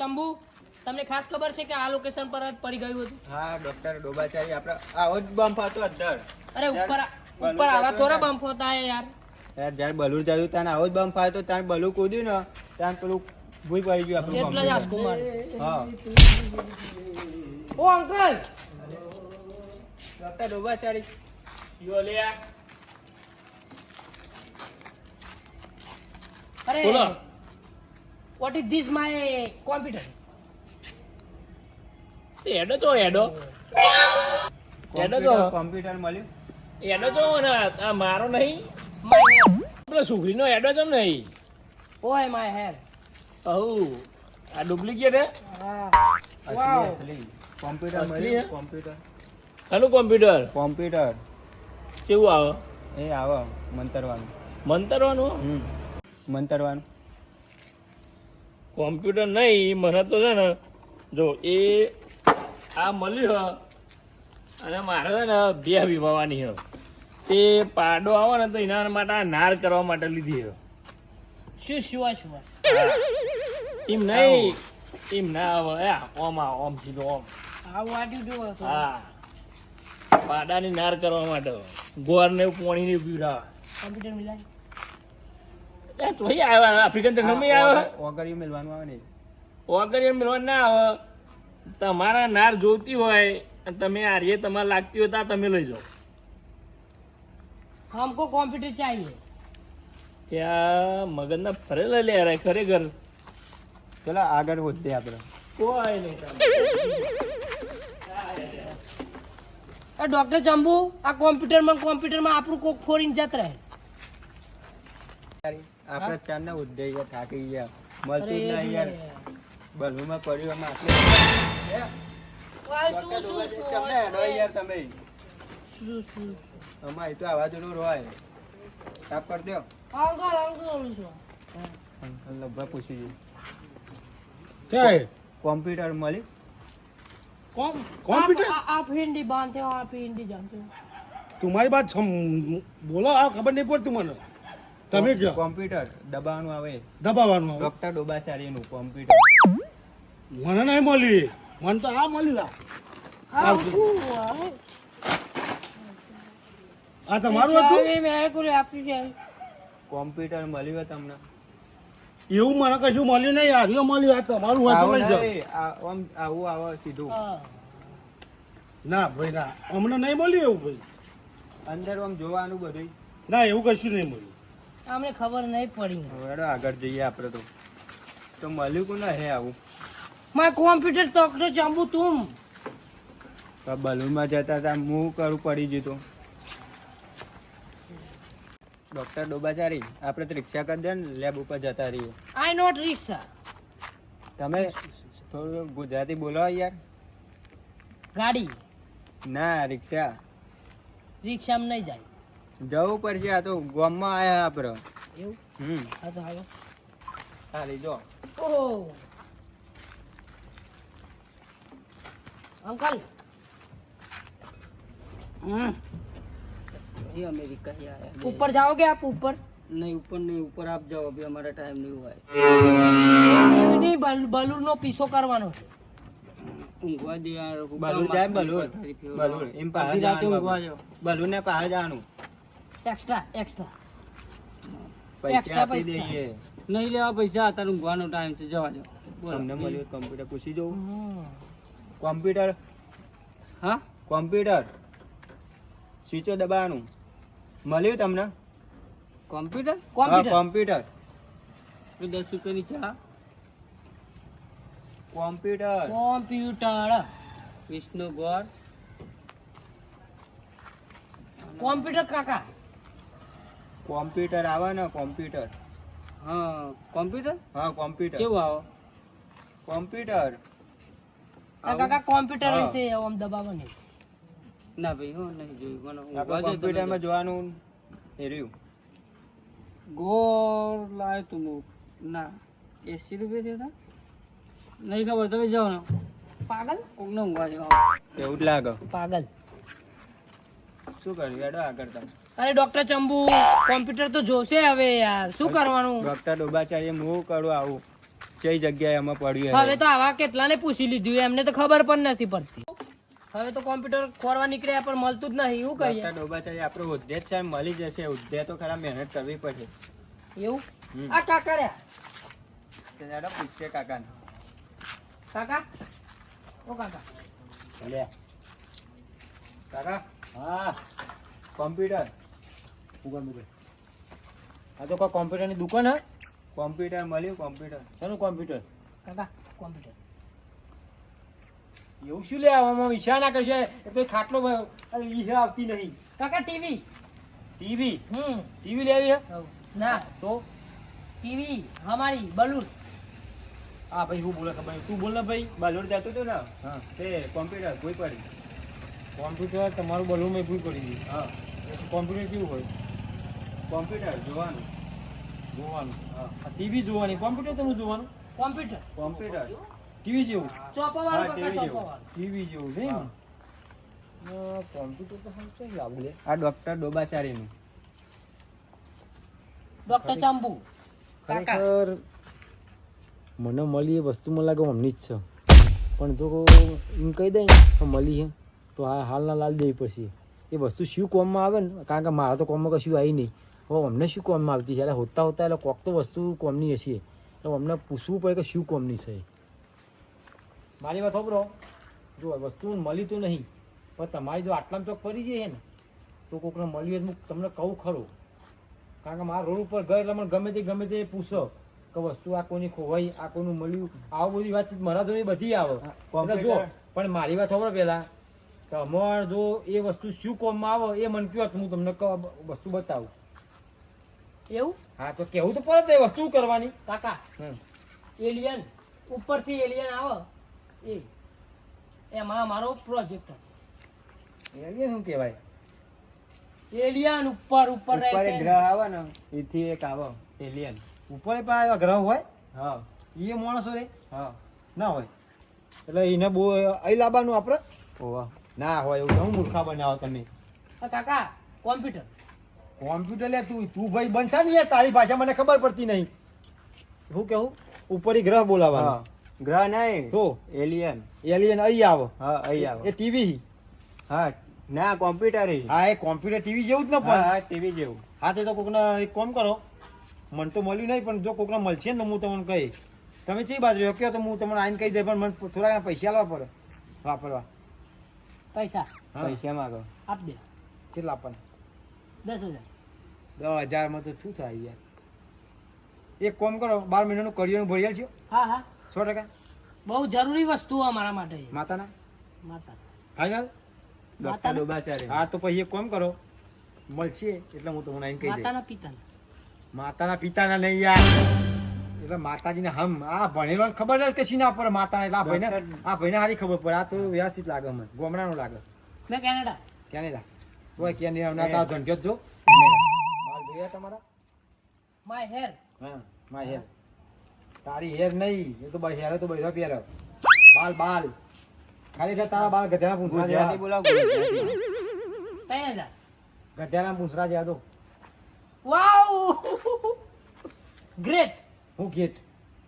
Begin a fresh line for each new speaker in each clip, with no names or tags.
ચંબુ તમને ખાસ ખબર છે કે આ લોકેશન પર જ પડી ગયું હતું?
હા ડોક્ટર ડોબાચારી આપણે આવો જ બમ્પ હતો અંદર.
અરે ઉપર આવા થોડા બમ્પ હોતા હે યાર.
યાર જ્યારે બલૂન ચાલ્યું ત્યાં આવો જ બમ્પ આવ્યો તો ત્યાં બલૂન કૂદ્યું ને ત્યાં પેલું ભૂઈ પડી ગયું આપણું.
એટલે જ આસ્કો માર.
હા
ઓ અંકલ
ડોક્ટર ડોબાચારી
યો લે આ.
અરે
બોલો.
what is this my computer?
એડો તો એડો
કોમ્પ્યુટર મળ્યું.
એડો તો ને આ મારો નહીં
My hair.
પેલો સુખરીનો એડો તો નહીં.
Oh my hair.
અહુ આ ડુપ્લિકેટ હે.
હા.
અસલી
Wow.
અસલી કોમ્પ્યુટર
અસલી
મળ્યું.
હે?
કોમ્પ્યુટર
આનું કોમ્પ્યુટર
કોમ્પ્યુટર
કેવું આવે?
એ આવો મંતરવાનું.
મંતરવાનું
મંતરવાનું.
કોમ્પ્યુટર નહીં મને તો છે ને જો એ આ મળ્યું હ અને મારે છે ને બે વિવાવાની હ તે પાડો આવે ને તો એના માટે આ નાર કરવા માટે લીધી હ.
શું
એમ નહીં એમ ના આવે ઓમ ઓમ સીધો ઓમ.
how what you do also?
હા પાડાની નાર કરવા માટે ગોર ને પોણી ને પીવડાવે.
computer મિલાય
એ તો આવ્યા આફ્રિકન જંગલમાં આવ્યા
ઓગળિયું મેળવાનું આવે ને.
ઓગળી મેળવા ના આવે. તમારા નાર જોતી હોય અને તમે આ રે તમારે લાગતી હોય તો આ તમે લઈ જાઓ.
हमको कंप्यूटर चाहिए.
ત્યાં મગજના ફરેલા લે રે ખરેખર
ચલો આગળ વધીએ આપણે.
કોઈ નહીં.
ડોક્ટર ચંબુ આ કોમ્પ્યુટરમાં આપણું કોક ફોરીન જત રહે.
આપણે ચાર ના ઉદ્ધેય થાકી ગયા મળતું જ નહીં યાર. બલૂનમાં પડ્યું એમાં તમને હેડો યાર તમે અમાર એ તો આવા જોડું રોય સાફ કરી દો. અંકલ લબ્બા પૂછી જોઈએ.
क्या है
કોમ્પ્યુટર મળી.
कंप्यूटर
आप हिंदी जानते हो, आप हिंदी जानते हो.
तुम्हारी बात बोलो आ खबर नहीं पड़ती મને તમે કયો
કોમ્પ્યુટર દબાવવાનું આવે.
દબાવવાનું આવે.
ડોક્ટર ડોબાચારીનું કોમ્પ્યુટર.
મને નહીં મળી મને તો આ મળી લા આ તમારું હતું
મેં કોઈ આપ્યું છે.
કોમ્પ્યુટર મળ્યું હોય તમને.
એવું મને કશું મળ્યું નહીં યાર એવું મળ્યું આ તમારું હોય તો
આવું
લઈ જાઓ.
નહીં, આમ આવું આવે સીધું
ના ભાઈ ના અમને નહીં મળ્યું એવું ભાઈ
અંદર આમ જોવાનું બધું.
ના એવું કશું નહીં મળ્યું.
અમને ખબર નહીં પડી.
હવે આગળ જઈએ આપણે તો મળ્યું કોને હે આવું.
માય કોમ્પ્યુટર ડોક્ટર ચંબુ તુમ.
બલૂનમાં જતા હતા હું કરું પડી જતો. ડોક્ટર ડોબાચારી આપણે તો રિક્ષા કરી દે ને લેબ ઉપર જતા રહીએ.
આઈ નોટ રિક્ષા.
તમે થોડું ગુજરાતી બોલો યાર.
ગાડી
ના રિક્ષા
રિક્ષામાં નહીં જાય.
જવું પડશે. આ તો ગામમાં આયા આપણે.
એવું હા તો હાલો.
હા લીધો.
ઓહ अंकल
ये अमेरिका ही आया है।
ऊपर जाओगे आप? ऊपर
नहीं ऊपर नहीं, ऊपर आप जाओ, अभी हमारा टाइम नहीं हुआ है।
नहीं बलूर નો પીસો કરવાનો છે.
ઊંઘવા દે यार,
બલૂન જાય બલૂન બલૂન એમ
अभी
પહાડ
रात ઊંઘવા
જવાનું.
जाओ।
બલૂન ને પહાડ જવાનું.
એક્સ્ટ્રા
પૈસા
Extra
આપી
પૈસા.
દઈએ.
नहीं लेवा पैसा, आता ઊંઘવાનો टाइम છે, જવા દો।
તમને મળ્યું કોમ્પ્યુટર પૂછી જવું. કોમ્પ્યુટર
हाँ
કોમ્પ્યુટર સ્વિચો દબાવવાનું મળ્યું તમને.
कॉम्प्यूटर
હા
કોમ્પ્યુટર
કોમ્પ્યુટર
तो 10 रुपये ની ચા,
કોમ્પ્યુટર
કોમ્પ્યુટર
વિષ્ણુ ગોળ,
કોમ્પ્યુટર કાકા
કોમ્પ્યુટર આવે ને કોમ્પ્યુટર.
हाँ कॉम्प्यूटर
હા કોમ્પ્યુટર
કેવું આવો?
કોમ્પ્યુટર
આ કાકા કોમ્પ્યુટર
હા.
વિશે આમ દબાવવાની.
ના ભાઈ હું નહીં જોયું, મને
આપણે
ઊંઘવા દે તમે
કોમ્પ્યુટરમાં જોવાનું એ રહ્યું.
ગોળ લાવ્યો તું ના 80 રૂપિયા થયા હતા, નહીં ખબર, તમે જાઓ ને
પાગલ
કોકને ઊંઘવા દે।
એવું જ લાગે.
પાગલ.
શું કર્યું યાડો આગળ તમે.
અરે ડોક્ટર ચંબુ કોમ્પ્યુટર તો જોશે હવે યાર, શું કરવાનું?
ડોક્ટર ડોબાચાર્ય હું કરું આવું. કઈ જગ્યાએ એમાં પડ્યું
હવે તો આવા કેટલાને પૂછી લીધું એમને તો ખબર પણ નથી પડતી. હવે તો કોમ્પ્યુટર ખોરવા નીકળ્યા પણ મળતું જ નહીં. એવું કરીએ
ડોબાચારી આપણો હોદ્દે જ છે, મળી જશે. હોદ્દે તો ખરા મહેનત કરવી પડે.
એવું. આ કાકા રહ્યા.
તેના પૂછશે કાકાને.
કાકા ઓ કાકા
લે કાકા
હા
કોમ્પ્યુટર
આ તો કોઈ કોમ્પ્યુટરની દુકાન હે.
કોમ્પ્યુટર મળ્યું. કોમ્પ્યુટર
શાનું કોમ્પ્યુટર?
કાકા કોમ્પ્યુટર
એવું શું લે આવામાં વિચાર ના કરશે. એ તો ખાટલો ઈ આવતી નહીં.
કાકા ટીવી.
ટીવી
હમ
ટીવી લેવી હે
ના
તો
ટીવી હમારી બલૂન.
હા ભાઈ હું બોલે ખબર તું બોલ ને ભાઈ.
બલોડ જતું હતું ને
હા
તે કોમ્પ્યુટર કોઈ પડી.
કોમ્પ્યુટર તમારું બલૂન મેં ભૂલ પડી ગઈ.
હા
કોમ્પ્યુટર કેવું હોય?
કોમ્પ્યુટર જોવાનું.
જોવાનું.
હા
ટીવી જોવાની. કોમ્પ્યુટર તમે જોવાનું.
કોમ્પ્યુટર
કોમ્પ્યુટર
ટીવી જેવું.
ચોપા
હા,
વાળું કાકા
TV જેવું.
ચોપા વાળું.
ટીવી જેવું છે
હા.
ને કોમ્પ્યુટર તો શું છે લાવું લે.
આ ડોક્ટર ડોબાચારીનું.
ડોક્ટર ચાંબુ કાકા
ખરેખર મને મળી એ વસ્તુ મને લાગે અમની જ છે, પણ જો એમ કહી દે ને તો મળી હે તો હાલના લાલ દેવી પડશે. એ વસ્તુ શું કોમમાં આવે ને, કારણ કે મારા તો કોમમાં કશું આવી નહીં. હવે અમને શું કોમમાં આવતી છે? એટલે હોતા હોતા એટલે કોક તો વસ્તુ કોમની હશે. તો અમને પૂછવું પડે કે શું કોમની છે. મારી વાત ખબરો જો વસ્તુ મળી તો નહીં, પણ તમારી જો આટલામાં ચોક પડી જાય ને તો કોકને મળ્યું હું તમને કહું ખરું. કારણ કે મારા રોડ ઉપર ગયો એટલે મને ગમે તે પૂછો કે વસ્તુ આ કોની ખોવાઈ, આ કોનું મળ્યું, આવું બધી વાતચીત મારા જોડે બધી આવે. એટલે જો પણ મારી વાત ખબર પેલા કે અમારે જો એ વસ્તુ શું કોમમાં આવે એ મને કહો તો હું તમને વસ્તુ બતાવું.
એવું
હા તો કેવું તો પરત એ વસ્તુ કરવાની.
કાકા એલિયન ઉપરથી એલિયન આવે એ એમાં મારો પ્રોજેક્ટ.
એલિયન શું કહેવાય?
એલિયન ઉપર
ઉપર એક
રહે
ગ્રહ આવે ને એથી એક આવે એલિયન.
ઉપર પણ આવ્યા ગ્રહ હોય
હા
એ માણસો રે
હા
ના હોય એટલે એને બહુ અહીં લાવવાનું આપણે
ઓવા
ના હોય એવું હું મૂર્ખા બનાવો તમે.
કાકા કોમ્પ્યુટર
કોમ્પ્યુટર લે તું ભાઈ બનતા નહીં યાર, તારી ભાષા મને ખબર પડતી નહીં. શું કેવું ઉપર ગ્રહ બોલાવવાનો
હા ગ્રહ નહીં
તો
એલિયન.
એલિયન અહીં આવો
હા અહીં
એ
આવે.
ટીવી.
હા ના કોમ્પ્યુટર
હા એ કોમ્પ્યુટર ટીવી જેવું જ ને
હા
પણ
હા ટીવી જેવું.
હા તે તો કોકને એક કામ કરો, મને તો મળ્યું નહીં પણ જો કોકને મળશે ને તો હું તમને કહીશ. તમે ચી બાજુ કહો તો હું તમને આઈને કહી દે, પણ મને થોડા પૈસા લાવવા પડે વાપરવા.
પૈસા
હા
પૈસા માંગો.
આપ દે
કેટલા આપણને?
10,000.
10,000 માં તો શું થાય યાર. એક કામ કરો 12 મહિનાનું કરિયરનું ભરી આલજો
હા હા
100%.
બહુ જરૂરી વસ્તુ અમારા માટે છે.
માતાના
માતા
ફાઈનલ.
ડોક્ટર ડોબાચારી.
હા તો પછી એક કામ કરો, મળશે એટલે હું તમને આઈને કહી દઈશ.
માતાના પિતાના
માતાના પિતાના નહીં યાર, એટલે માતાજીને હમ આ ભણેલો ખબર જ કશી ના પડે માતાને. એટલે આ ભાઈને સારી ખબર પડે. આ તો વ્યવસ્થિત લાગે મને, ગોમડાનું લાગે.
મેં કેનેડા
કેનેડા તોય કેનેડા ના તારો ઝંઝટ જો માલ જોયા તમારા.
માય હેર
હા માય હેર. તારી હેર નહીં, એ તો હેર તો બધા પહેરે. બાલ ખાલી તારા બાલ ગધેડા પૂંછડા
ગુજરાતી
જેવા.
બોલાવો ગુજરાતી.
3,000.
ગધેડા પૂંછડા જેવા તો
વાવ ગ્રેટ
હું ગેટ.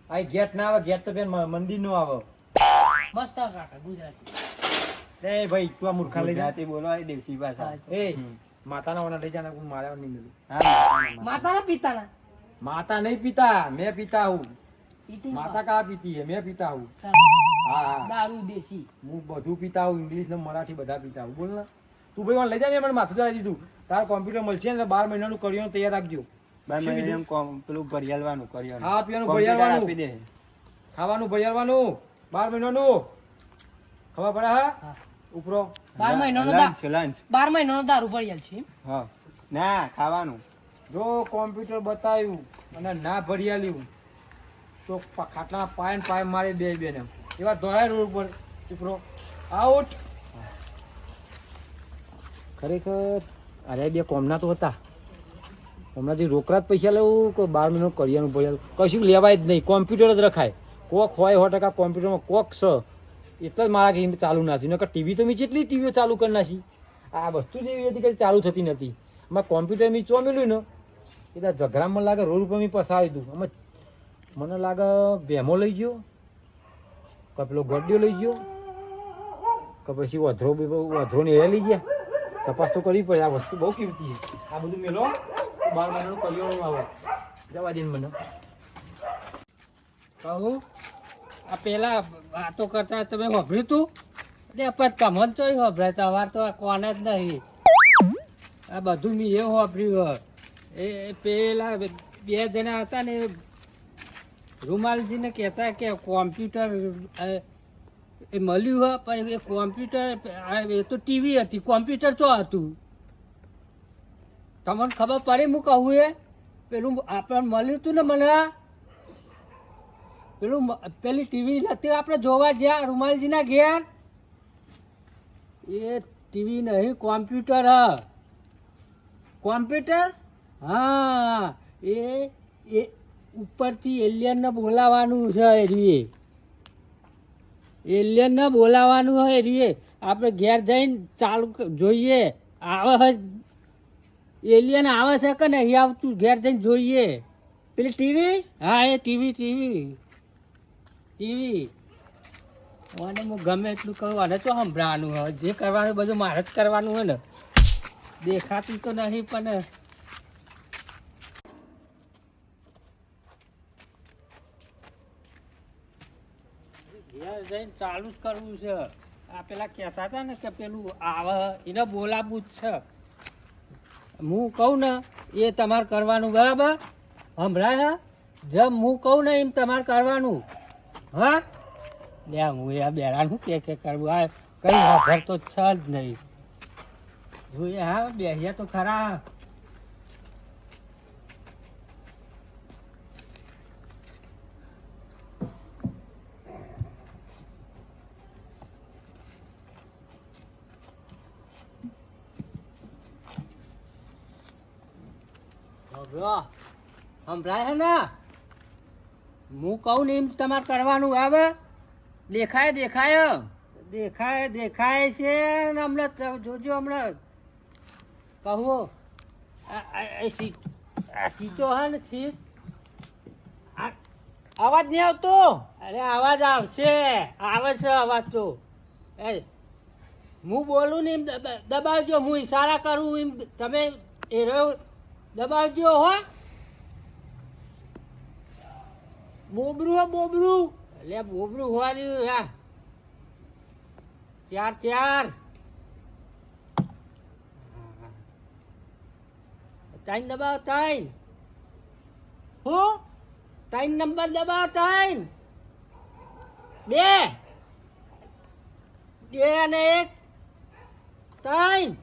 આ ગેટ ના આવે, ગેટ તો બેન મંદિર નો આવે.
મસ્ત કાકા ગુજરાતી.
એ ભાઈ તું આ મૂર્ખા લઈ જા.
ગુજરાતી બોલો આ દેશી ભાષા.
એ માતાના ઓના લઈ જા, મારે નહીં મળ્યું.
હા
માતાના પિતાના
માતા નહીં પીતા, मैं पीता हूँ.
પીતી
माता कहाँ पीती है, मैं पीता हूँ. हाँ हाँ
દારૂ દેશી.
હું બધું પીતા હું, ઇંગ્લિશ ને મરાઠી બધા પીતા હું. બોલ ને તું ભાઈ મને લઈ જા ને, મને માથું ચડાવી દીધું. તાર કોમ્પ્યુટર મળશે ને 12 મહિનાનું કરિયર તૈયાર રાખજો.
બાર મહિનાનું પેલું ભરિયાલવાનું કર્યું.
હા પીવાનું
કોમ્પ્યુટર
ભરિયાલવાનું,
આપી દે.
ખાવાનું ભરિયાલવાનું 12 મહિનાનું. ખબર પડે હા
હા.
ઉપરો
12 મહિનાનો
લંચ લંચ
12 મહિનાનો દારૂ પડી છે.
હા ના ખાવાનું.
જો કોમ્પ્યુટર બતાવ્યું અને ના ભરિયાલ્યું તો ખાટલા પાય મારે બે ને એવા દોડાય રોડ ઉપર ઉપરો આઉટ. ખરેખર અરે બે કોમના તો હતા, હમણાંથી રોકડા જ પૈસા લેવું કે 12 મહિનો કરિયાનું ભર્યા કશું લેવાય જ નહીં. કોમ્પ્યુટર જ રખાય. કોક હોય 100% કોમ્પ્યુટરમાં કોક છે એટલે જ મારા ઘેર ચાલુ ના થયું. નકર ટીવી તો મેં જેટલી ટીવીઓ ચાલુ કરી નાખી. આ વસ્તુ જેવી હતી કે ચાલુ થતી નથી. આમાં કોમ્પ્યુટર મેં ચો મેળ્યું ને એટલે ઝઘડામાં લાગે રોડ ઉપર મેં પસાવી દીધું. અમે
મને લાગે ભેમો લઈ ગયો કે પેલો ગોડિયો લઈ ગયો કે પછી વધરો ને એ લઈ ગયા. તપાસ તો કરવી પડે. આ વસ્તુ બહુ કિંમતી છે. આ બધું મેલો 12 મહિનાનું કરિયાણું આવે. જવા દે ને મને.
કહું આ પેલા વાતો કરતા તમે વાપર્યું તું એટલે પણ તમને તો વાપરાય તમારે તો કોને જ નહીં. આ બધું મેં એ વાપર્યું એ પેલા 2 જણા હતા ને રૂમાલજીને કહેતા કે કોમ્પ્યુટર એ મળ્યું હોય પણ એ કોમ્પ્યુટર એ તો ટીવી હતી, કોમ્પ્યુટર તો હતું. તમને ખબર પડી હું કહું એ પેલું આપણે મળ્યું હતું ને મને પેલી ટીવી નથી આપણે જોવા જ્યાં રૂમાલજીના ઘેર એ ટીવી નહીં કોમ્પ્યુટર કોમ્પ્યુટર હા એ ઉપરથી એલિયનને બોલાવવાનું છે. એલિયનને બોલાવવાનું હોય રીએ આપણે ઘેર જઈને ચાલુ જોઈએ આવે એલિયન આવે છે કે નહીં આવતું ઘેર જઈને જોઈએ. પેલી ટીવી હા એ ટીવી અને હું ગમે એટલું કહું અને તો સંભળાવાનું હોય જે કરવાનું બધું મારે જ કરવાનું હોય ને. દેખાતું તો નહીં પણ ઘેર જઈને ચાલુ જ કરવું છે. આ પેલા કહેતા હતા ને કે પેલું આવે એને બોલાવવું જ છે. હું કહું ને એ તમારે કરવાનું બરાબર સંભળાય. જેમ હું કહું ને એમ તમારે કરવાનું. હા લે હું એ બેરાનું કે કરવું આ કઈ ખબર તો છે જ નહીં. જોઈએ હા બેસ્યા તો ખરા. સંભળાય ને હું કહું ને એમ તમારે કરવાનું આવે. દેખાય છે ને હમણાં જોજો હમણાં કહું આ સીટો હે ને સીટ અવાજ નહીં આવતો. અરે અવાજ આવશે આવે છે અવાજ તો. હું બોલું ને એમ દબાવજો હું ઈશારા કરું એમ તમે એ રહ્યો દબાવજો હો. બોબરું એટલે બોબરું હોવાનું હા 4 3 દબાવ 3 હું 3 નંબર દબાવ 3 2 અને 1 3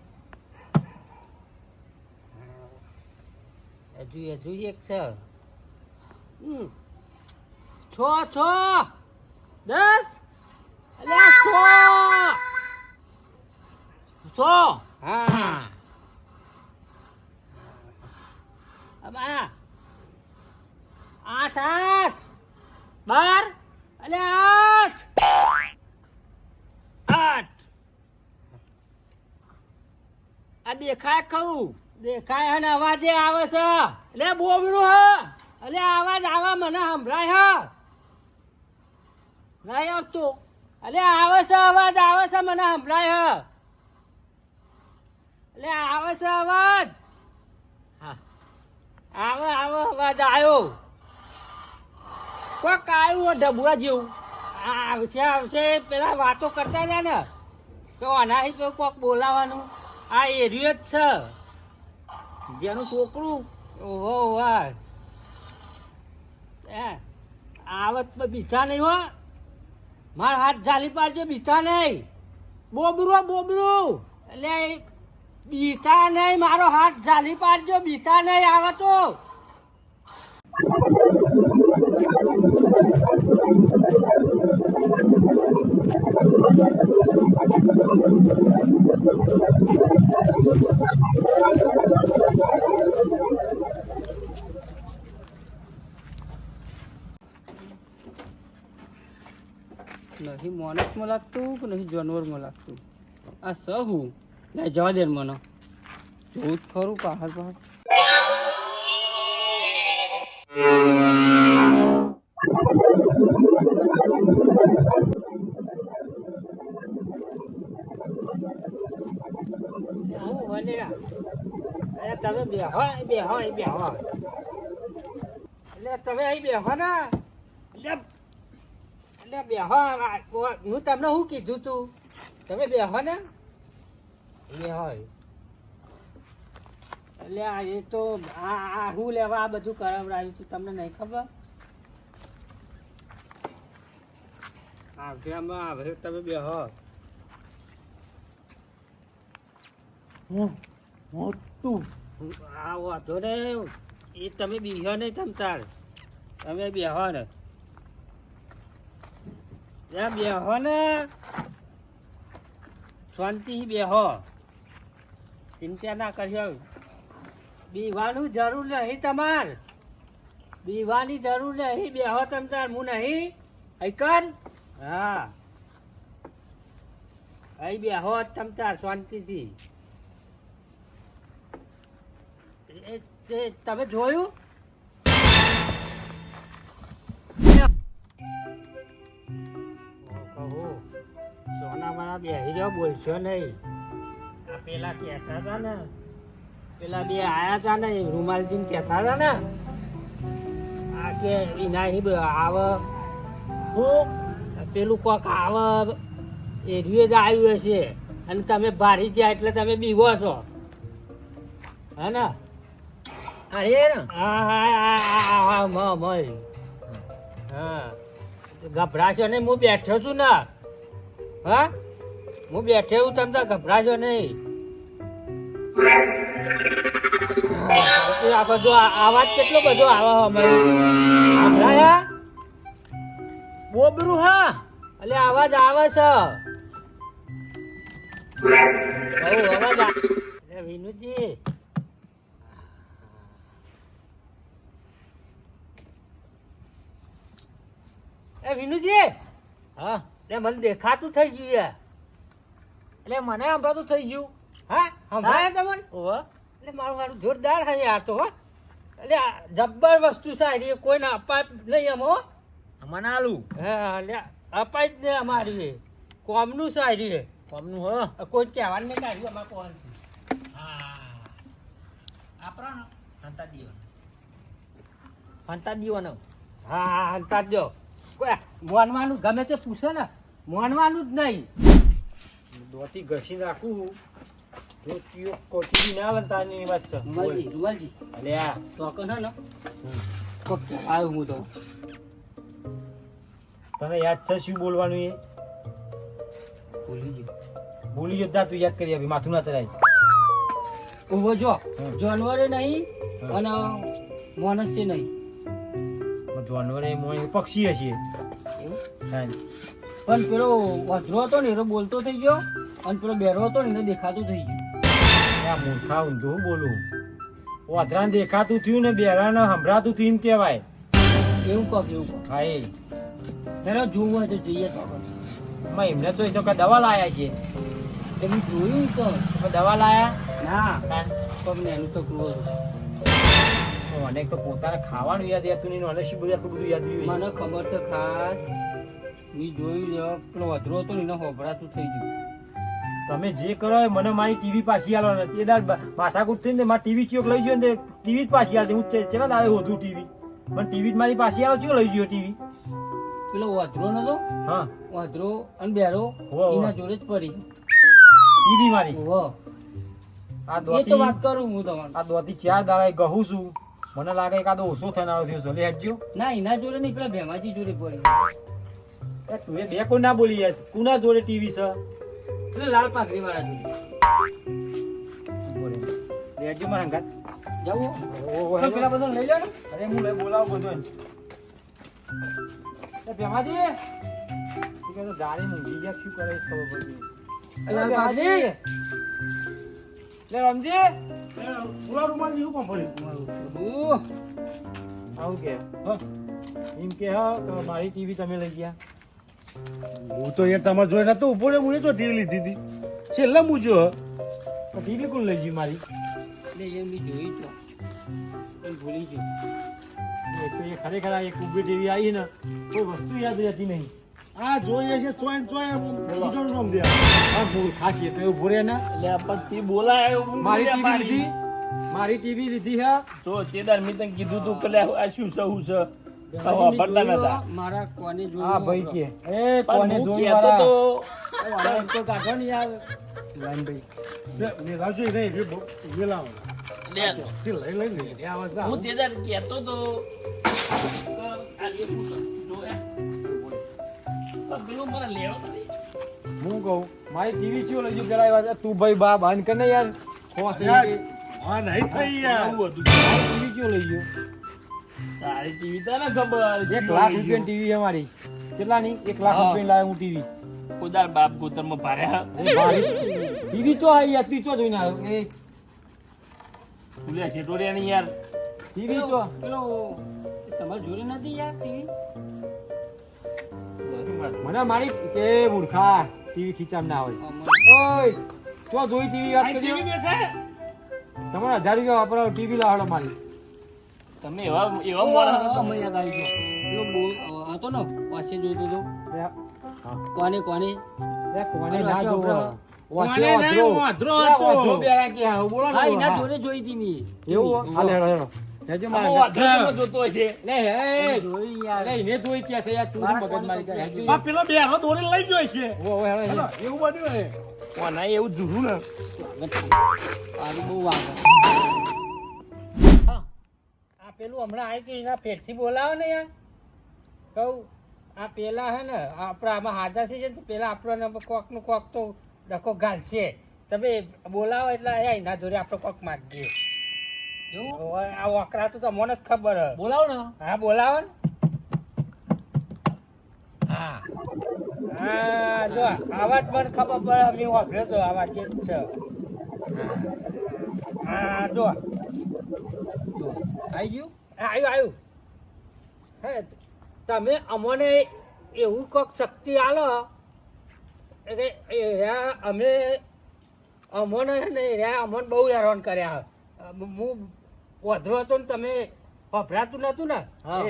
હજુ એક છે 6 10 6 હા अब 8 12 અને 8 આ દેખાય કહું દેખાય ને અવાજે આવે છે. એટલે બોબરું હ એટલે અવાજ આવે મને સંભળાય નહીં આવતું. એટલે આવે છે અવાજ આવે છે મને સંભળાય એટલે આવે છે અવાજ. આવે અવાજ આવ્યો કોક આવ્યું ઢબુઆ જેવું આવશે પેલા વાતો કરતા હતા ને તો આનાથી તો કોક બોલાવાનું. આ એરિયો જ છે જેનું છોકરું ઓહો વાહ આવત બીજા નહીં હો. મારા હાથ ઝાલી પાડજો બીતા નહીં. બોબરું એટલે બીતા નહીં મારો હાથ ઝાલી પાડજો બીતા નહીં આવે તો. નહીં માણસમાં લાગતું કે નહીં જાનવરમાં લાગતું. આ સહું લે જવા દે મને જોવું જ ખરું પહાડ તમે બેહો બેહો બેહો એટલે તમે અહીં બેહો ને એટલે બેહો હું તમને શું કીધું તું તમે બેહો ને બેહો એટલે આ એ તો આ હું લેવા આ બધું કરાવડાવ્યું તું તમને નહીં ખબર આગળમાં હવે તમે બેહો
મોટું
આ વાંધો ને એ તમે બેહો નહીં તમતાર તમે બેહો ને ત્યાં બેહો ને શાંતિથી બેહો ચિંતા ના કરશો બીવાનું જરૂર નહીં તમાર બીવાની જરૂર નહીં બેહો તમતાર હું નહીં હૈકન હા અહીં બેહો તમતાર શાંતિથી તમે જોયું સોના મારા બેહી રહ્યો બોલશો નહીં આ પેલા કહેતા હતા ને પેલા બે આયા હતા ને રૂમાલજી કહેતા હતા ને આ કે વિના આવે હું પેલું કોક આવે એ જ આવ્યું હશે અને તમે ભારી ગયા એટલે તમે બીવો છો હે ને ગભરાશો નહીં હું બેઠો છું ને હા હું બેઠો છું તમે ગભરાશો નહીં આ બધો અવાજ કેટલો બધો આવે અમારે બોબરું હા એટલે અવાજ આવે છે અવાજ આવે વિનુજી એ વિનુજી હા એટલે મને દેખાતું થઈ ગયું એટલે મને સંભળાતું થઈ ગયું હા સંભળાય તમને એટલે મારું જોરદાર છે યાર તો હો એટલે જબ્બર વસ્તુ છે કોઈને અપાય નહીં એમ હો મને આલું હા એટલે અપાય જ નહીં અમારી કોમનું છે કોમનું હો કોઈ કહેવાનું નહીં કાઢ્યું અમારે કોણ હંતા દીવાનો હા હંતા દો કોઈ મોનવાનું ગમે તે પૂછે ને મોનવાનું જ નહીં
દોતી ઘસી નાખું જો તીઓ કોટી ના લંતાની વાત છે
રૂમાલજી
અલે આ
તો કન ને કોક આવ્યો હું તો
તને યાદ છે શું બોલવાનું એ ભૂલી ગયો તું યાદ કરી abi માથું ના ચડાય
ઉભો જો જાનવરે નહીં અને માણસ છે નહીં
જાનવર એ મોય પક્ષી હશે
પણ પેલો વધરો હતો ને એ બોલતો થઈ ગયો અને પેલો બેરો હતો ને એને દેખાતું થઈ ગયું
આ મૂર્ખા ઊંધું બોલું વાધરાને દેખાતું થયું ને બેરાને સંભળાતું થયું એમ કહેવાય
એવું કહો
હા એ
ત્યારે જોવું હોય તો જઈએ તો
એમને તો દવા લાયા છે
તમે જોયું તો
દવા લાયા
ના પણ એનું તો ક્રોધ
મને તો પોતાને ખાવાનું યાદ રહેતું નહીં મને શું બધું આટલું બધું યાદ રહ્યું
મને ખબર છે ખાસ મેં જોયું પેલો વધરો હતો ને એને હોભળાતું થઈ ગયું
તમે જે કરો એ મને મારી ટીવી પાછી આલો ને એ દાડ માથાકૂટ થઈને મારી ટીવી ચોક લઈ ગયો ને ટીવી જ પાછી આલતી હું ચેલા દાડે હોતું ટીવી પણ ટીવી જ મારી પાછી આલો ચો લઈ ગયો ટીવી
પેલો વધરો નતો
હા
વધરો અને બેરો એના જોડે જ પડી
ટીવી મારી
આ તો વાત કરું હું તમારે
આ દોતી 4 દાડા ગહું છું મને લાગે એકાદો ઓછો થનારો થયો છે લે હેડજો
ના એના જોડે નહીં પેલા ભેમાજી જોડે પડી
તું એ બે કોઈ ના બોલી યાર કુના જોડે ટીવી છે
એટલે લાલ પાઘડી વાળા જોડે
હેડજો મારા ઘર
જાવું પેલા બધું લઈ લો ને
અરે હું લઈ બોલાવું બધું ભેમાજી તો ગાડી મૂંઘી ગયા શું કરે ખબર પડી
લાલ પાઘડી
લે રમજી
પૂરા રૂમાલ જેવું કોણ પડ્યું
આવું કે એમ કે હા તો મારી ટીવી તમે લઈ ગયા
હું તો યાર તમારે જોઈ નતો ઉભો રે હું તો ટીવી લીધી હતી છેલ્લા હું જો
ટીવી કોણ લઈ ગયું મારી
એટલે એ મેં જોઈ તો પણ ભૂલી ગયું
એક તો એ ખરેખર આ એક ઉભી ટીવી આવી ને કોઈ વસ્તુ યાદ રહેતી નહીં
આ જોઈએ છે ચોય બીજું નામ દે
આ ભૂલ ખાસ એ તો ઉભો રહે ને
એટલે પછી બોલાય
મારી ટીવી લીધી મારી ટીવી લીધી હે
તો તેદાર મેં તને કીધું તું કે લે આ શું છે શું છે તો વાપરતા નતા
મારા કોને જોયું
હા ભાઈ કે એ
પણ
કોને
હું
જોઈ
કહેતો તો
તો કાઢો ને યાર
મેં લાવજો નહીં એ બહુ મેલાવો
લે
તે લઈ લઈ લે આ વાત
હું તેદાર કહેતો તો આ એ પૂછો જો એ પેલો મને લેવો તો નહીં.
હું કહું મારી ટીવી ચો લઈ જો પેલા આવ્યા તું ભાઈ બા બંધ કર ને યાર ખોસ
યાર હા નહીં થઈ યાર
આવું હતું
ટીવી ચો લઈ ગયો
તારી ટીવી તને ખબર
1 લાખ રૂપિયાની ટીવી છે મારી કેટલાની 1 લાખ
હા.
રૂપિયાની લાવ્યો હું ટીવી
ઉદાર બાપ ગોતરમાં ભાર્યા
ટીવી ચો આવી યાર તું ચો જોઈને આવ્યો એ
તુલ્યા શેટોરિયા ની યાર
ટીવી ચો
પેલો તમારે જોડે નથી યાર ટીવી
મને મારી કે મૂર્ખા ટીવી ખીચામ ના હોય ઓય ચો જોઈ ટીવી વાત કરજો તમારે 1000 રૂપિયા વાપરાવો ટીવી લાવડો મારી
તમે એવા એવા મોણા
અમે યાદ આવી ગયો પેલો બોલ હતો ને પાછે જોતો તો કોને કોને
લે કોને
અરે
ના
વાસી
જોવો
વાપરો.
વાસી વાપરો. લે વાસી બેરા કે હા બોલો ને
હા એના
હા.
જોડે જોઈ હતી મેં
એવું હાલે હેડો હેડો હેજો મારે
વાંધો જોતો હશે
લે હે
જોઈ યાર
લે એને જોઈ કે છે યાર તું
મારા
મગજ મારી કરે હેજો
આ પેલો બે હારો દોડી લઈ ગયો છે
ઓ હેડો હેડો
એવું બન્યું હે
કોના એવું જુઠું ને
આનું બહુ વાગે
આ પેલું હમણાં આવી ગયું એના પેટથી બોલાવો ને યાર કહું આ પેલા હે ને આપણે આમાં હાજર થઈ જાય ને તો પેલા આપણને કોકનું કોક તો ડખો ઘાલશે તમે બોલાવો એટલે અહીંયા એના જોડે આપણે કોક માગીએ
એવું
હવે આ વકરા તો તમને જ ખબર હે.
બોલાવો ને
હા બોલાવો ને હા જો આવાજ મને ખબર પડે અમે વાપર્યો તો આવાજ જે છે હા જો
આવી ગયું
આવ્યું હે તમે અમને એવું કોક શક્તિ આલો કે અમે અમને ને અમને બહુ હેરાન કર્યા હું વધરો હતો ને તમે સંભળાતું નતું ને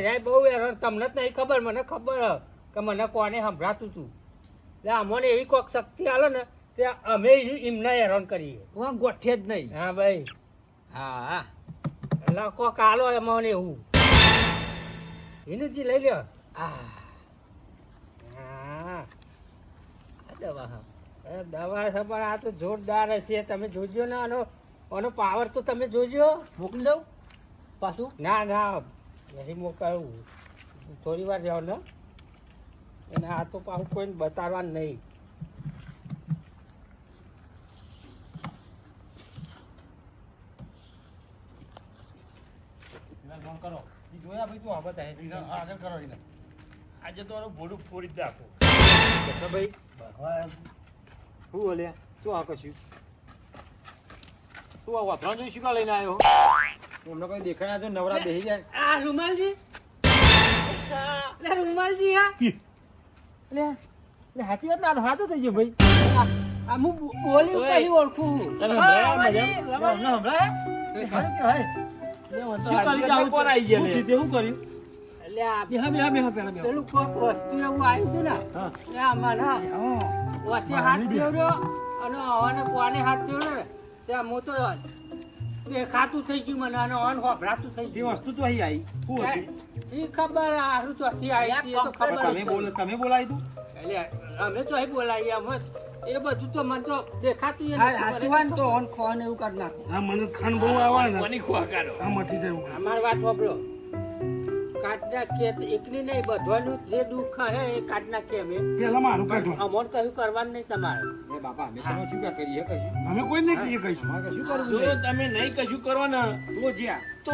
એ બહુ હેરાન તમને જ નહીં ખબર મને ખબર હે કે મને કોને સંભળાતું હતું એટલે અમને એવી કોક શક્તિ આલો ને તે અમે એમને હેરાન કરીએ
હું ગોઠે જ નહીં
હા ભાઈ
હા
એટલે કોક આલો અમને એવું વિનુજી લઈ લ્યો હા દવા હા દવા છે પણ આ તો જોરદાર હશે તમે જોજો ને આનો પાવર તો તમે જોજો
મોકલી દઉં પાછું
ના ના નહીં મોકલું થોડી વાર જાઓ ને એને આ તો પાછું કોઈને બતાવવાનું નહીં
કરો જોયા ભાઈ તું આ બતા આગળ કરો એને
આજે તો મારું ભોડું ફોડી જ નાખો
ભાઈ શું બોલ્યા શું આ કશું તું આ વાપરા જોઈ શું લઈને આવ્યો અમને કોઈ દેખાય તો નવરા બેસી જાય
આ રૂમાલજી લે રૂમાલજી હા
લે હાથી વાત ના હાથો થઈ ગયો ભાઈ
આ હું બોલી પછી ઓળખું
તને
હા,
હમણાં
રમાજી, રમાજી.
કોણ આવી ગયા લે?
શું કર્યું
એટલે આ
બેહા બેહા બેહા પેલા બેહા
પેલું કોક વસ્તુ એવું આવ્યું હતું ને એ આમાં ના વચ્ચે હાથ ફેરવ્યો અને હવાને કોને હાથ ફેરવ્યો ને ત્યાં હું તો દેખાતું થઈ ગયું મને અને હવાને હોભરાતું થઈ
એ
ગયું
વસ્તુ તો અહીં આવી શું હતું?
એ ખબર હારું ચોથી આવી હતી, એ તો ખબર
તમે બોલાવી તું
એટલે અમે તો અહીં બોલાવીએ અમે એ બધું તો મને તો દેખાતું ય
હા
નથી.
હાચવાન તો ઓન ખોન એવું કાઢ નાખો
આ મને ખાન બહુ આવે ને
કોની ખોવા કાઢો
આ મટી જાય
અમારી વાત વાપરો કાઢ નાખીએ તો એકની નહીં બધવાનું જે દુઃખ હે એ કાઢ નાખીએ અમે
પેલા મારું કાઢો
અમોને કશું કરવાનું નહીં તમારે
એ બાપા અમે તમે શું ક્યાં કરીએ કશું
અમે કોઈ નહીં કહીએ કહીશું
શું કરવું
જો તમે નહીં કશું કરો ને
તો જ્યાં
તો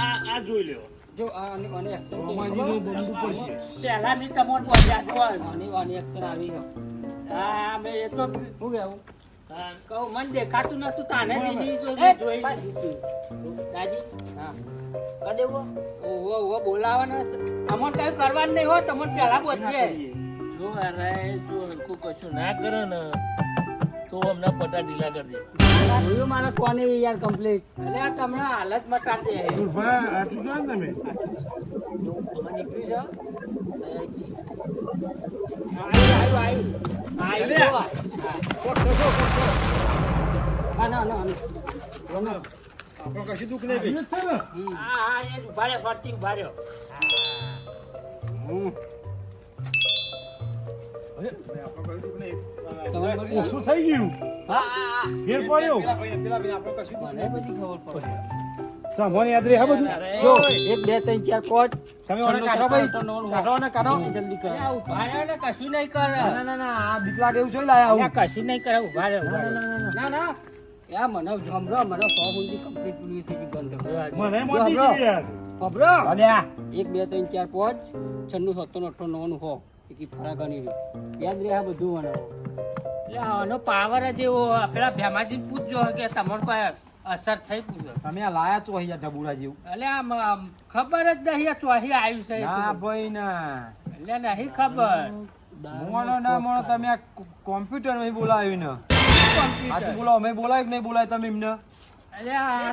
આ જોઈ લ્યો
જો આની ઓની એક્શન
અમારી બહુ બંદૂક પડશે
પહેલા બી તમને બોલ્યા છો
ઓની ઓની એક્શન આવી છે
હા અમે એ તો હું કહેવું કહું મને દેખાતું નતું તાને જ એની જોઈ લીધું. દાદી હા કરી દેવું ઓહો બોલાવો ને અમને કઈ કરવાનું નહીં હોય તમને પહેલા બોલજે
જો અરે જો હરખું કશું ના કરે ને તો અમને પટા ઢીલા કરી દે
જોયું મારા કોને યાર કમ્પ્લીટ
એટલે આ તમને હાલત મટાડી દે
ભાઈ આટલું જો ને તમે
આમાં નીકળ્યું છે
આવ્યું
હા ના ના ના
આપણે કશું દુઃખ નહીં
આવ્યું જ છે ને?
હા હા એ જ ઉભા રહ્યો ફરતી ઉભા રહ્યો
અરે, આપણે કશું દુઃખ નહીં.
તમારે બધું
ઓછું થઈ ગયું
હા હા
ફેર પડ્યો
મને બધી ખબર પડે
તમને યાદ રહે આ બધું
જો 1 2 3 4 5
તમે ઓને કાઢો ભાઈ કાઢો ને કાઢો
જલ્દી કર ઉભા રહ્યો ને કશું નહીં કરે
ના આ બીક લાગે એવું છે લાયા આવું
કશું નહીં કરે ઉભા રહ્યો ના ના યા મને જમરો મને 100 સુધી કમ્પ્લીટ પૂરી થઈ ગઈ બંધ
મને મળી ગયું યાર
ખબરો
અલ્યા
1 2 3 4 5 96 97 98 100 એકી ફરા ગણી રહ્યું યાદ રહે આ બધું મને એટલે આનો પાવર જ એવો પેલા ભેમાજી પૂછજો કે તમને કોઈ અસર થઈ પૂછો
તમે આ લાયા છો અહીંયા ઢબુડા જેવું
એટલે આમ ખબર જ નહીં આ ચોહી આવ્યું છે
ના ભાઈ ના
એટલે નહીં ખબર
મોણો ના મોણો તમે આ કોમ્પ્યુટર માં બોલાવ્યું ને સાચું બોલો અમે બોલાય કે નહીં બોલાય તમે એમને
એટલે આ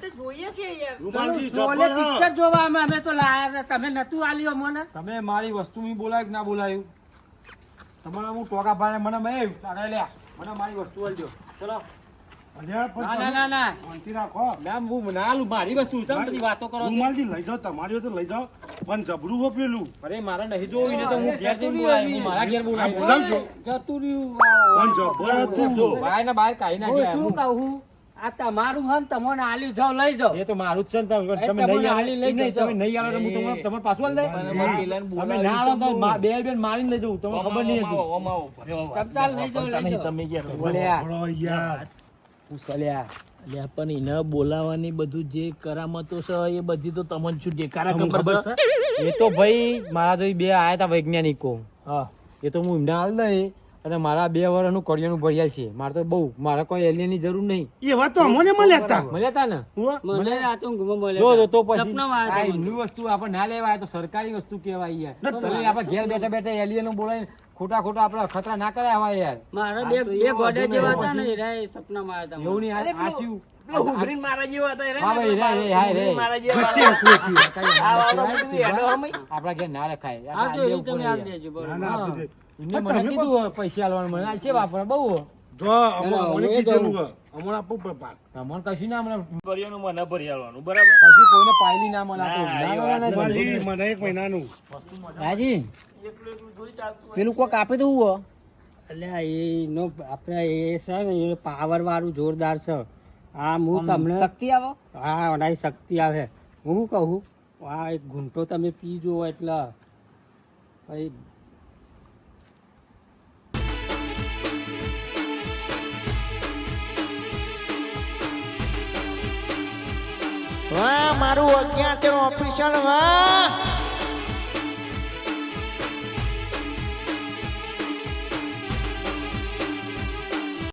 તો
જોઈએ છીએ યાર
રૂમાલજી
શોલે
જબર,
પિક્ચર જોવા અમે તો લાયા હતા. તમે નતું આલ્યો મને
તમે મારી વસ્તુ મેં બોલાય કે ના બોલાયું તમારા હું ટોકા ભાઈ મને મેં તારે લ્યા મને મારી વસ્તુ આલજો ચલો
અલ્યા, પણ
ના ના
તમે
ના ના
શાંતિ રાખો
ના હું ના આલું, મારી વસ્તુ છે ને, બધી વાતો કરો છો.
રૂમાલજી લઈ જાઓ તમારી હોય તો લઈ જાઓ પણ જબરું હો પેલું
અરે મારે નહીં જોવું ને તો હું ઘેર જઈને બોલાય, હું મારા ઘેર બોલાય.
બોલાવજો.
જતું રહ્યું
પણ જબર હતું
જો બહાર ના બહાર કાઢી
હું
નાખ્યા.
શું કહું આ તમારું હન તમને આલ્યું જાઓ લઈ જાઓ
એ તો મારું જ છે ને, તમે
એ
તમે
તમને
નહીં
હાલી લઈ
આલો નહીં,
જજો.
તમે નહીં આલો તો હું તમને તમારે પાછું આલી દે.
પેલાને
તમે ના આલો તો બે બેન મારીને લઈ જવું, તમને ખબર નહીં હતી.
ચપચાલ લઈ જાઓ લઈ જાઓ
તમે ગયા
બોલ્યા
બરો યાર
ઉસલ્યા.
અલ્યા પણ એને બોલાવાની બધું જે કરામતો છે એ બધી તો તમને શું દેખાડા
તમને
ખબર
ખબર
છે
છે? એ તો ભાઈ મારા જોઈ બે આયા હતા વૈજ્ઞાનિકો, હા એ તો હું એમને હાલ દઈ અને મારા 2 વર્ષનું કડિયાનું ભર્યા છે. મારે તો બહુ, મારે કોઈ એલિયન ની જરૂર નહીં.
એ વાત તો અમને મળ્યા હતા
મળ્યા હતા ને?
હુઆ.
મને રાતો ઊંઘમાં મળે
જો તો પછી
સપનામાં
આ
આવ્યા હતા
એમની વસ્તુ આપણે ના લેવાય તો સરકારી વસ્તુ કહેવાય યાર.
ના,
તો આપણે ઘેર બેઠા બેઠા એલિયન બોલાવીને ખોટા આપણે અખતરા ના કરે આવા યાર.
મારા બે ગોડા જેવા હતા ને એરા એ સપનામાં આવ્યા હતા
એવું નહીં, આ શું
પેલો હુભરીને મારા જેવો હતો એ
હા ભાઈ, રે,
મારા જેવા
આપણા ઘેર ના રખાય.
હા તો
આપણે
એ તમે
આ
આપ
દેવું
દેજો
ના
બરોબર
ના આપી દે.
પડે યાર. એમને
તમે
મને કીધું પૈસા આલવાનું, મને આ છે વાપરે બહુ.
જો અમને
હું એ
કીધેલું
જાઉં.
છે. હમણાં આપવું પડે પાક.
મને કશું ના મળે,
ભર્યાનું મને ભરી આલવાનું બરાબર
કશું કોઈને પાયલી ના મળે. આ તો
ના,
ના, ના, ના,
રૂમાલજી, મને 1 મહિનાનું
રાજી પેલું કોક આપી દઉં હો એટલે એનો આપણે એ છે ને એ પાવર વાળું જોરદાર છે હા હું તમને
શક્તિ આવે.
હા ઓનારી શક્તિ આવે હું કહું આ એક ઘૂંટો તમે પીજો એટલે ભાઈ
વાહ મારું 11 ઓફિશિયલ વાહ